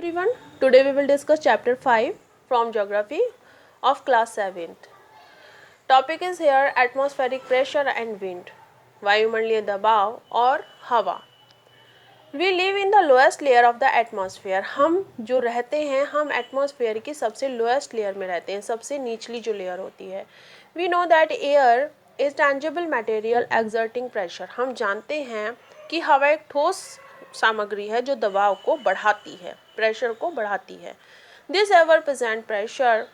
everyone, today we will discuss chapter 5 from geography of class 7th. Topic is here atmospheric pressure and wind, वायुमंडलीय दबाव और हवा. We live in the lowest layer of the atmosphere. हम जो रहते हैं हम एटमॉस्फेयर की सबसे लोएस्ट लेयर में रहते हैं, सबसे निचली जो लेयर होती है. We know that air is tangible material exerting pressure. हम जानते हैं कि हवा एक ठोस सामग्री है जो दबाव को बढ़ाती है, प्रेशर को बढ़ाती है. This ever present pressure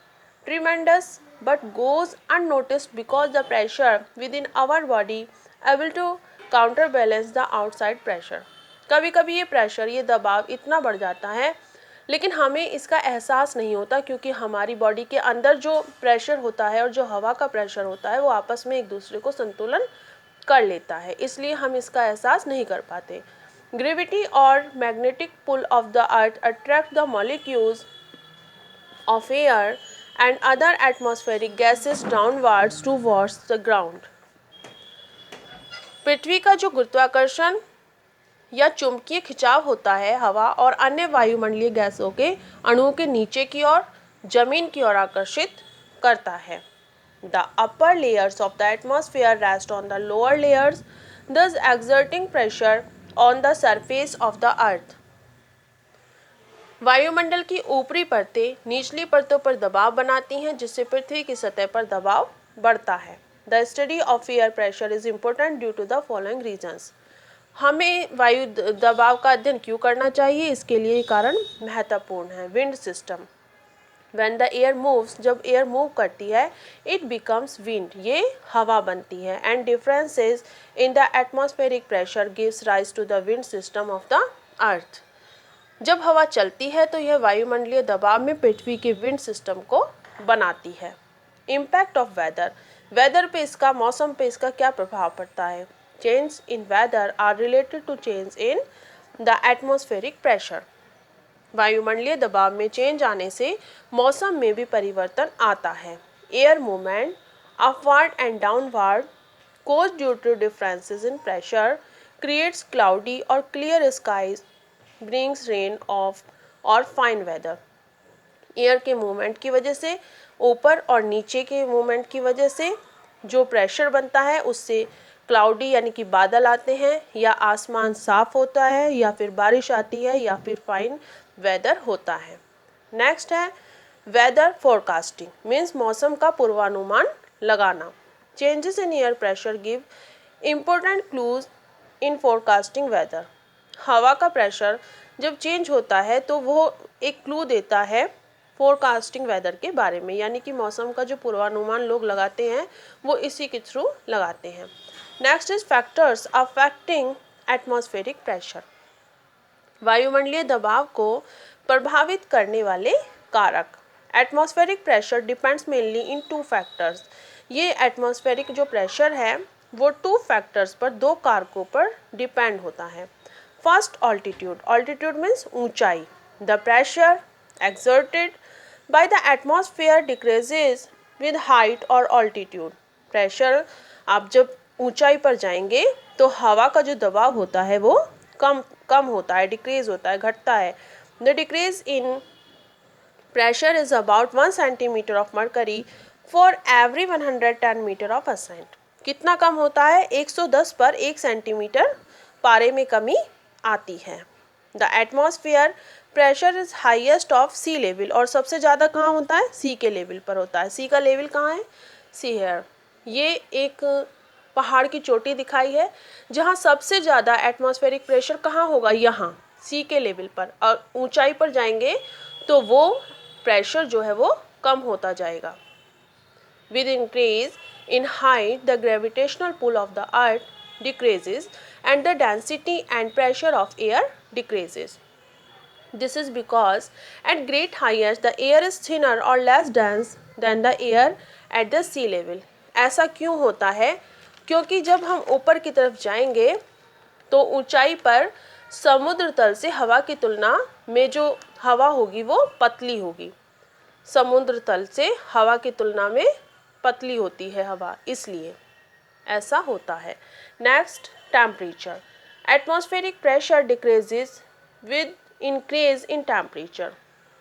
tremendous but goes unnoticed because the pressure within our body able to counterbalance the outside pressure. कभी कभी ये प्रेशर, ये दबाव इतना बढ़ जाता है लेकिन हमें इसका एहसास नहीं होता क्योंकि हमारी बॉडी के अंदर जो प्रेशर होता है और जो हवा का प्रेशर होता है वो आपस में एक दूसरे को संतुलन कर लेता है, इसलिए हम इसका एहसास नहीं कर पाते. ग्रेविटी और magnetic pull of the earth attract the molecules of air and other atmospheric gases downwards towards the ground. पृथ्वी का जो गुरुत्वाकर्षण या चुंबकीय खिंचाव होता है हवा और अन्य वायुमंडलीय गैसों के अणुओं के नीचे की ओर जमीन की ओर आकर्षित करता है. The upper layers of the atmosphere rest on the lower layers, thus exerting pressure on the surface of the earth. वायुमंडल की ऊपरी परतें निचली परतों पर दबाव बनाती हैं जिससे पृथ्वी की सतह पर दबाव बढ़ता है. The study of air pressure is important due to the following reasons. हमें वायु दबाव का अध्ययन क्यों करना चाहिए, इसके लिए कारण महत्वपूर्ण है. Wind system. When the air moves, जब एयर मूव करती है इट बिकम्स विंड, ये हवा बनती है. And differences in the atmospheric pressure gives rise to the wind system of the earth. जब हवा चलती है तो यह वायुमंडलीय दबाव में पृथ्वी के विंड सिस्टम को बनाती है. Impact of weather. वेदर पे इसका, मौसम पे इसका क्या प्रभाव पड़ता है. Change in weather are related to change in the atmospheric pressure. वायुमंडलीय दबाव में चेंज आने से मौसम में भी परिवर्तन आता है. Air movement upward and downward cause due to differences in pressure creates cloudy और clear skies brings rain of और फाइन वेदर. एयर के मूवमेंट की वजह से, ऊपर और नीचे के मूवमेंट की वजह से जो प्रेशर बनता है उससे क्लाउडी यानी कि बादल आते हैं, या आसमान साफ होता है, या फिर बारिश आती है, या फिर फाइन वेदर होता है. नेक्स्ट है वेदर फोरकास्टिंग, मीन्स मौसम का पूर्वानुमान लगाना. Changes in air pressure give important clues in forecasting weather. हवा का प्रेशर जब चेंज होता है तो वो एक क्लू देता है फोरकास्टिंग वेदर के बारे में, यानी कि मौसम का जो पूर्वानुमान लोग लगाते हैं वो इसी के थ्रू लगाते हैं. Next is factors affecting atmospheric pressure. वायुमंडलीय दबाव को प्रभावित करने वाले कारक. एटमॉस्फेरिक प्रेशर डिपेंड्स मेनली इन टू फैक्टर्स. ये एटमॉस्फेरिक जो प्रेशर है वो 2 फैक्टर्स पर, 2 कारकों पर डिपेंड होता है. First altitude. ऑल्टीट्यूड मीन्स ऊंचाई. The pressure exerted by the atmosphere decreases with height और ऑल्टीट्यूड. प्रेशर, आप जब ऊंचाई पर जाएंगे तो हवा का जो दबाव होता है वो कम होता है, डिक्रीज होता है, घटता है. The decrease in pressure is about 1 centimetre of mercury for every 110 metre of ascent. कितना कम होता है, 110 पर 1 सेंटीमीटर पारे में कमी आती है. The atmosphere pressure is highest of sea level, और सबसे ज़्यादा कहाँ होता है, सी के लेवल पर होता है. सी का लेवल कहाँ है, सी हेयर. ये एक पहाड़ की चोटी दिखाई है जहाँ सबसे ज़्यादा एटमॉस्फेरिक प्रेशर कहाँ होगा, यहाँ सी के लेवल पर. और ऊंचाई पर जाएंगे तो वो प्रेशर जो है वो कम होता जाएगा. With increase in height, the gravitational pull of the earth decreases and the density and pressure of air decreases. This is because at great heights the air is thinner or less dense than the air at the sea level. ऐसा क्यों होता है, क्योंकि जब हम ऊपर की तरफ जाएंगे तो ऊंचाई पर समुद्र तल से हवा की तुलना में जो हवा होगी वो पतली होगी. समुद्र तल से हवा की तुलना में पतली होती है हवा, इसलिए ऐसा होता है. Next temperature. Atmospheric pressure decreases with increase in temperature,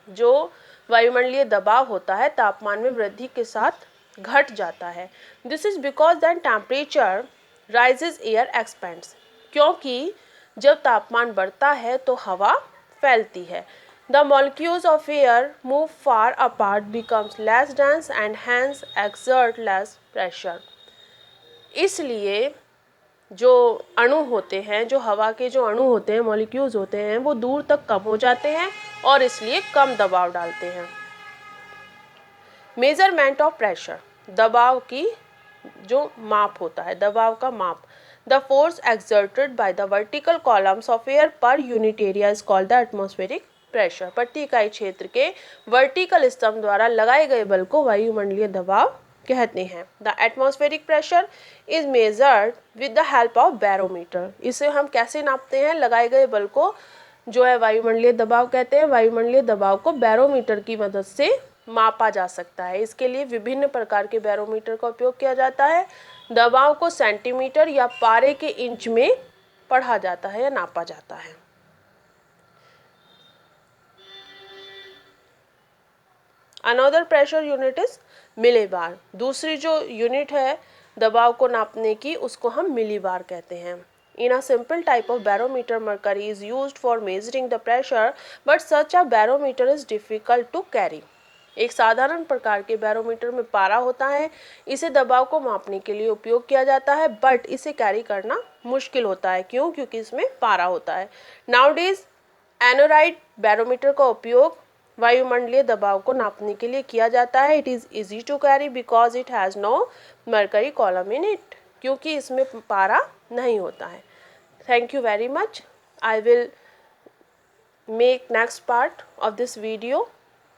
जो वायुमंडलीय दबाव होता है तापमान में वृद्धि के साथ घट जाता है। This is because than temperature rises air expands, क्योंकि जब तापमान बढ़ता है तो हवा फैलती है। The molecules of air move far apart, becomes less dense and hence exert less pressure. इसलिए जो अणु होते हैं, जो हवा के जो अणु होते हैं, मॉलिक्यूल्स होते हैं, वो दूर तक कम हो जाते हैं और इसलिए कम दबाव डालते हैं। मेजरमेंट ऑफ प्रेशर, दबाव की जो माप होता है, दबाव का माप। The force exerted by the vertical columns of air per unit area is called the atmospheric pressure. प्रति इकाई क्षेत्र के वर्टिकल स्तंभ द्वारा लगाए गए बल को वायुमंडलीय दबाव कहते हैं। The atmospheric pressure is measured with the help of barometer. इसे हम कैसे नापते हैं? लगाए गए बल को जो है वायुमंडलीय दबाव कहते हैं। वायुमंडलीय दबाव को बैरोमीटर की मदद से मापा जा सकता है। इसके लिए विभिन्न प्रकार के बैरोमीटर का उपयोग किया जाता है। दबाव को सेंटीमीटर या पारे के इंच में पढ़ा जाता है या नापा जाता है। Another pressure unit is millibar. दूसरी जो यूनिट है दबाव को नापने की, उसको हम मिलीबार कहते हैं। In a simple type of barometer, mercury is used for measuring the pressure, but such a barometer is difficult to carry. एक साधारण प्रकार के बैरोमीटर में पारा होता है, इसे दबाव को मापने के लिए उपयोग किया जाता है, बट इसे कैरी करना मुश्किल होता है। क्यों? क्योंकि इसमें पारा होता है। नाउडेज एनोराइड बैरोमीटर का उपयोग वायुमंडलीय दबाव को नापने के लिए किया जाता है। It is easy to carry because it has no mercury column in it, क्योंकि इसमें पारा नहीं होता है। Thank you very much. I will make next part of this video